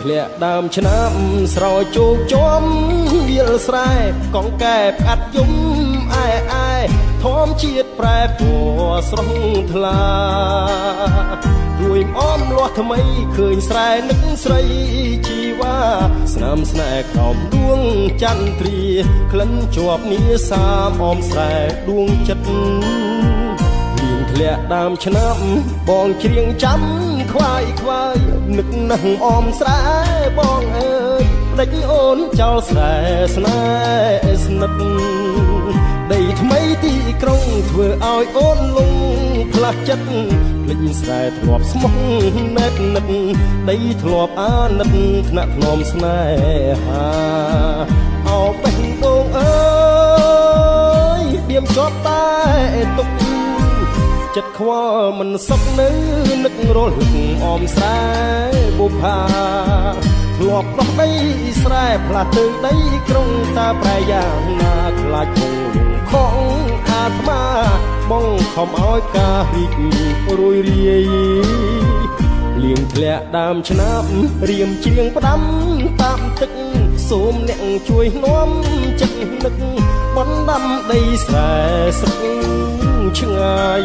ធ្លាក់ដើមឆ្នាំស្រោចជោគជាំវាលស្រែកងកែផ្កាត់យំអែធម្មជាតិប្រែពណ៌ស្រស់ថ្លារួយអមលាស់ថ្មីឃើញស្រែនឹកស្រីជីវ៉ាស្នាមស្នេហ៍ក្រោមដួងចន្ទ្រាក្លិនជាប់នាសាមអមស្រែដួងចិត្តលៀងធ្លាក់ដើមឆ្នាំបងច្រៀងចាំខ្វាយនឹកនឹងអមស្រែបងអើយដេញអូនចោលស្រែស្នេហ៍ស្និទ្ធដីថ្មីទីក្រុងធ្វើឲ្យអូនលងផ្លាស់ចិត្តភ្លេចស្រែធ្លាប់ស្មោះណែតនិតដីធ្លាប់អាណិតថ្នាក់ធ្នមស្នេហាអោបេះដូងអើយដៀមជាប់តែទុកចិត្តខ្វល់មិនសុខនៅនឹករលឹកអមស្រែបុប្ផាធ្លាប់ដោះដីស្រែផ្លាស់ទៅដីក្រុងតាប្រែយ៉ាងណាខ្លាចគង់លងខំអាត្មាបងខំឲ្យការរីករួយរាយលៀងធ្លាក់ដើមឆ្នាំរៀមច្រៀងផ្ដាំតាមទឹកសូមអ្នកជួយនាំចិត្តនឹកបណ្ដាំដីស្រែស្រឹងឆ្ងាយ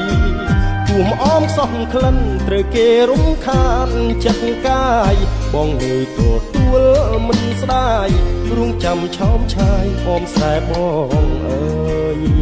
ជួមអមសោះក្លិនត្រូវគេរំខានចិត្តកាយបងនៅទទួលមិនស្ដាយរួងចាំឆោមឆាយអមស្រែបងអើយ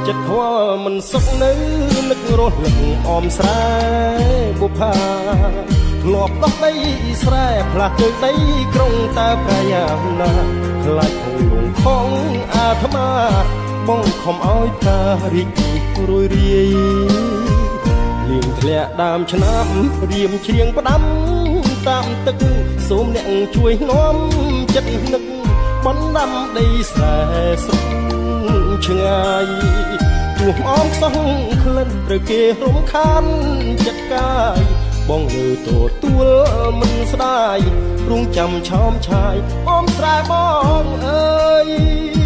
ចិត្តខ្វល់មិនសុខនៅនឹករលឹកអមស្រែបុប្ផាធ្លាប់ដោះដីស្រែផ្លាស់ទៅដីក្រុងតើប្រយ៉ាងណាខ្លាចគង់លងខំអាត្មាបងខំឲ្យការរីករួយរាយលៀងធ្លាក់ដើមឆ្នាំរៀមច្រៀងផ្ដាំតាមទឹកសូមអ្នកជួយនាំចិត្តនឹកបណ្ដាំដីស្រែស្រស់ឆ្ងាយជួបអមខ្សោះក្លិនត្រូវគេរំខានចិត្តកាយបងនៅទទួលមិនស្ដាយរួងចាំឆោមឆាយអមស្រែបងអើយ